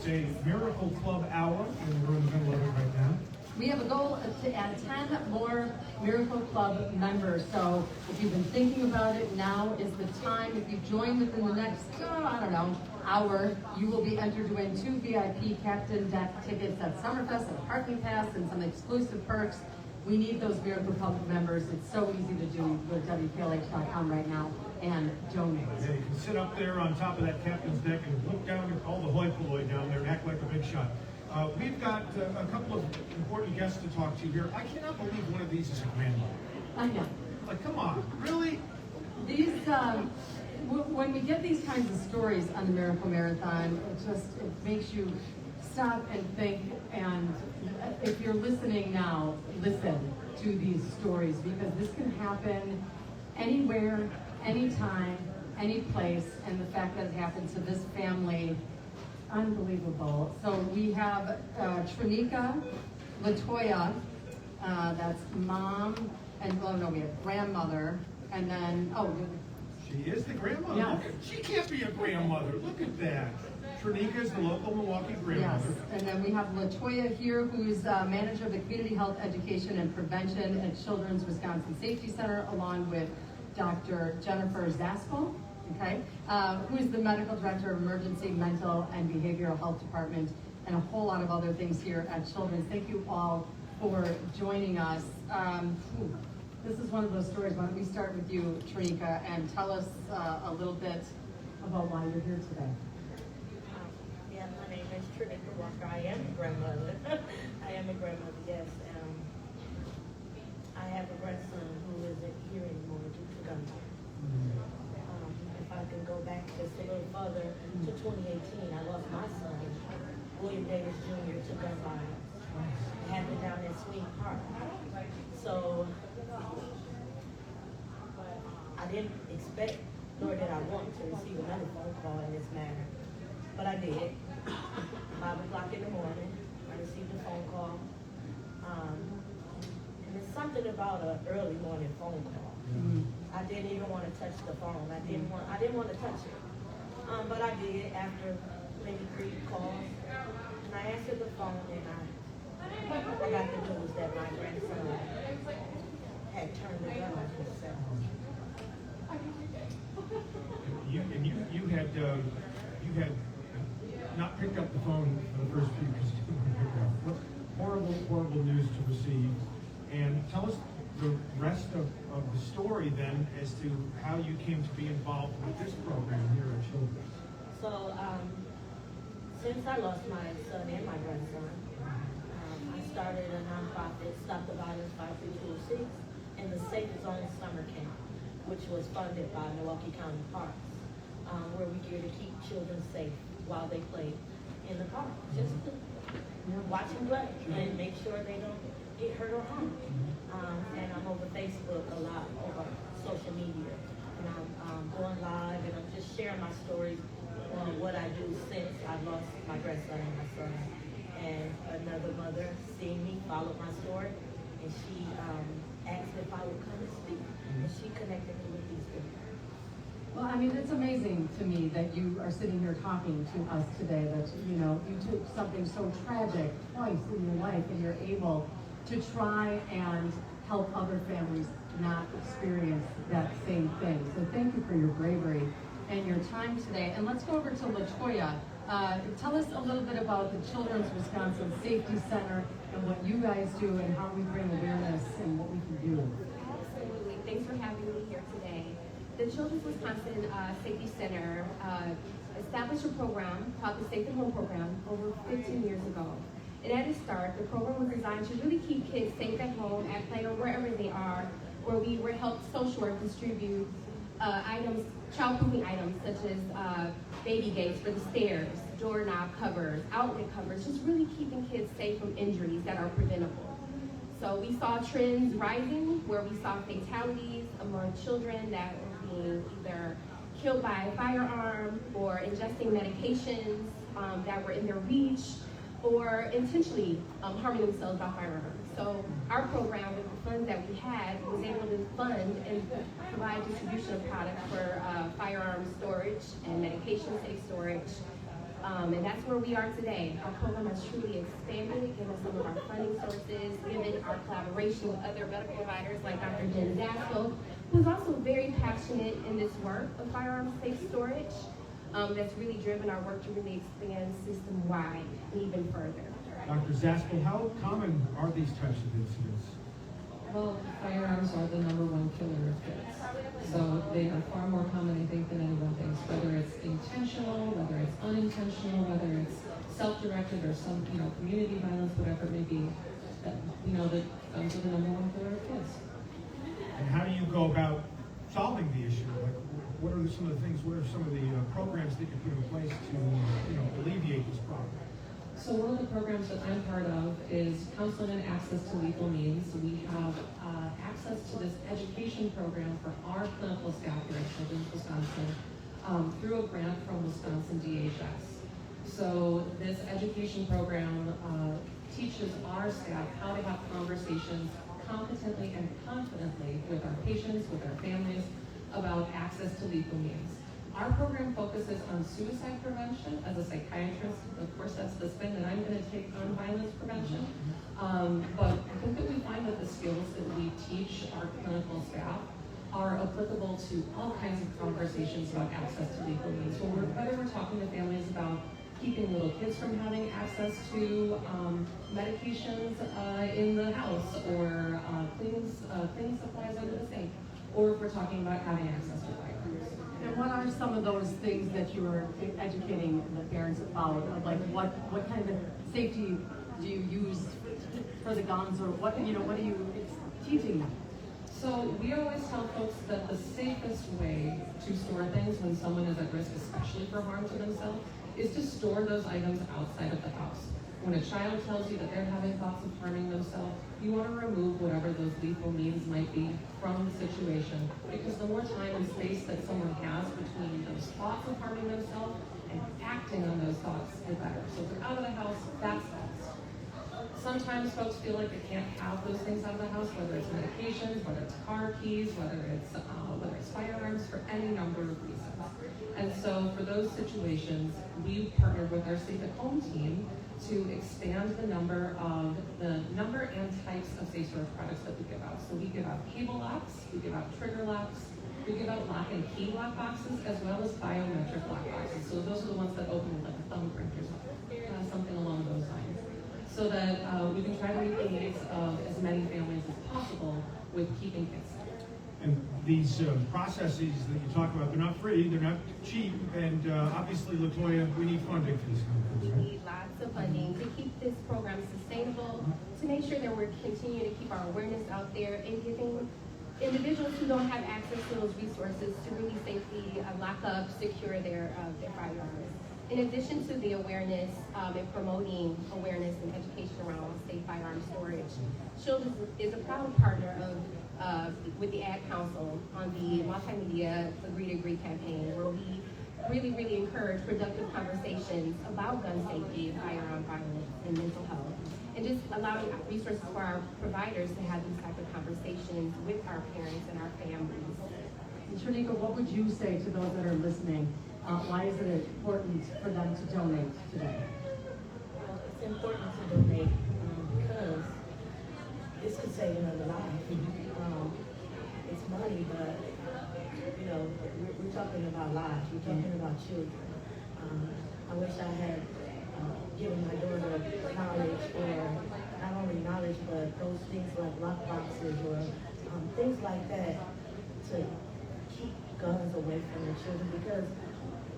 a Miracle Club hour, and we're in the middle of it right now. We have a goal to add 10 more Miracle Club members. So if you've been thinking about it, now is the time. If you join within the next, hour, you will be entered to win 2 VIP Captain Deck tickets at Summerfest, and a parking pass, and some exclusive perks. We need those Miracle Club members. It's so easy to do with WKLH.com right now and donate. Yeah, you can sit up there on top of that captain's deck and look down at all the hoi polloi down there and act like a big shot. We've got a couple of important guests to talk to here. I cannot believe one of these is a grandmother. I know. Like, come on, really? These, when we get these kinds of stories on the Miracle Marathon, it makes you stop and think, and if you're listening now, listen to these stories, because this can happen anywhere, anytime, any place, and the fact that it happened to this family, unbelievable. So we have Trinika Latoya, that's mom, and we have grandmother, and then, she is the grandmother. Yes. She can't be a grandmother. Look at that. Trinika is the local Milwaukee grandmother. Yes, and then we have Latoya here, who's manager of the Community Health Education and Prevention at Children's Wisconsin Safety Center, along with Dr. Jennifer Zaspel, who is the medical director of Emergency Mental and Behavioral Health Department, and a whole lot of other things here at Children's. Thank you all for joining us. This is one of those stories. Why don't we start with you, Trinika, and tell us a little bit about why you're here today. My name is Trinika Walker. I am a grandmother. I am a grandmother, yes. I have a grandson who isn't here anymore due to gunfire. If I can go back just a little further to 2018, I lost my son, William Davis Jr., to gun violence. It happened down at Swing Park. So I didn't expect, nor did I want to receive another phone call in this matter. But I did. 5 o'clock in the morning, I received a phone call. And it's something about an early morning phone call. I didn't even want to touch the phone. I didn't want to touch it. But I did after maybe 3 calls. And I answered the phone, and I got the news that my grandson had turned the gun on himself. You had not picked up the phone for the first few because you didn't pick it up. What horrible, horrible news to receive. And tell us the rest of the story then as to how you came to be involved with this program here at Children's. So, since I lost my son and my grandson, I started a nonprofit, Stop the Violence 53206, in the Safe Zone Summer Camp, which was funded by Milwaukee County Parks, where we gear to keep children safe while they play in the park. Just to watch them play and make sure they don't get hurt or harmed. And I'm over Facebook a lot, over social media. And I'm going live, and I'm just sharing my stories on what I do since I've lost my grandson and my son. And another mother seeing me followed my story, and she asked if I would come and speak, and she connected me with these people. Well, I mean, it's amazing to me that you are sitting here talking to us today, that, you took something so tragic twice in your life, and you're able to try and help other families not experience that same thing. So thank you for your bravery and your time today. And let's go over to Latoya. Tell us a little bit about the Children's Wisconsin Safety Center and what you guys do and how we bring awareness and what we can do. Absolutely. Thanks for having me here today. The Children's Wisconsin Safety Center established a program called the Safe at Home Program over 15 years ago. And at its start, the program was designed to really keep kids safe at home, at play, or wherever they are, where we were helped social work distribute items, child-proofing items such as baby gates for the stairs, doorknob covers, outlet covers, just really keeping kids safe from injuries that are preventable. So we saw trends rising where we saw fatalities among children that were being either killed by a firearm or ingesting medications that were in their reach, or intentionally harming themselves by firearms. So our program, with the funds that we had, was able to fund and provide distribution of products for firearm storage and medication safe storage, And that's where we are today. Our program has truly expanded, given some of our funding sources, given our collaboration with other medical providers like Dr. Jen Zaskell, who's also very passionate in this work of firearms safe storage. That's really driven our work to really expand system-wide and even further. Dr. Zaskell, how common are these types of incidents? Well, firearms are the #1 killer of kids. So they are far more common, I think, than anyone thinks. Whether it's intentional, whether it's unintentional, whether it's self-directed or some, community violence, whatever it may be, that guns are the #1 killer of kids. And how do you go about solving the issue? Like, what are some of the things? What are some of the programs that you put in place to, alleviate this problem? So one of the programs that I'm part of is Counseling and Access to Lethal Means. We have access to this education program for our clinical staff here at Children's Wisconsin through a grant from Wisconsin DHS. So this education program teaches our staff how to have conversations competently and confidently with our patients, with our families, about access to lethal means. Our program focuses on suicide prevention. As a psychiatrist, of course, that's the spin that I'm going to take on violence prevention. But I think that we find that the skills that we teach our clinical staff are applicable to all kinds of conversations about access to lethal means. Whether we're talking to families about keeping little kids from having access to medications in the house, or cleaning supplies under the sink, or if we're talking about having access to firearms. And what are some of those things that you are educating the parents about? Like what kind of safety do you use for the guns, or what are you teaching them? So we always tell folks that the safest way to store things when someone is at risk, especially for harm to themselves, is to store those items outside of the house. When a child tells you that they're having thoughts of harming themselves, you want to remove whatever those lethal means might be from the situation, because the more time and space that someone has between those thoughts of harming themselves and acting on those thoughts, the better. So if they're out of the house, that's best. Sometimes folks feel like they can't have those things out of the house, whether it's medications, whether it's car keys, whether it's firearms, for any number of reasons. And so for those situations, we partnered with our Safe at Home team to expand the number and types of safe storage products that we give out. So we give out cable locks, we give out trigger locks, we give out lock and key lock boxes, as well as biometric lock boxes. So those are the ones that open with like a thumbprint or something along those lines. So that we can try to meet the needs of as many families as possible with keeping kids safe. And these processes that you talk about, they're not free, they're not cheap, and obviously, LaToya, we need funding for this kind of thing, We right? need lots of funding to keep this program sustainable, to make sure that we're continuing to keep our awareness out there and giving individuals who don't have access to those resources to really safely lock up, secure their firearms. In addition to the awareness and promoting awareness and education around safe firearm storage, Children's is a proud partner with the Ad Council on the multimedia Agree to Agree campaign, where we really encourage productive conversations about gun safety, firearm violence, and mental health, and just allowing resources for our providers to have these type of conversations with our parents and our families. And Shanika, what would you say to those that are listening? Why is it important for them to donate today? Well, it's important to donate because this could save another life. It's money, but we're talking about lives. We're talking about children. I wish I had given my daughter knowledge, or not only knowledge, but those things like lock boxes or things like that to keep guns away from the children, because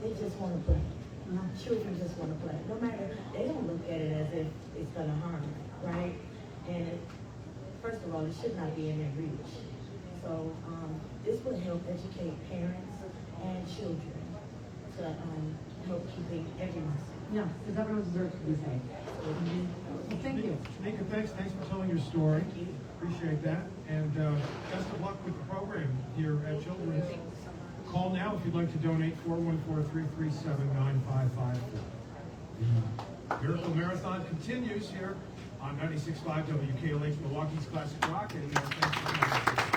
they just want to play. Children just want to play. No matter, they don't look at it as if it's going to harm them, right? And first of all, it should not be in their reach. So this will help educate parents and children to help keeping everyone safe. Yeah, because everyone deserves to be safe. Well, thank you. Shanika, thanks for telling your story. Appreciate that. And best of luck with the program here at Children's. Call now if you'd like to donate, 414-337-9554. The Miracle Marathon continues here on 96.5 WKLH Milwaukee's Classic Rock. And thanks for coming.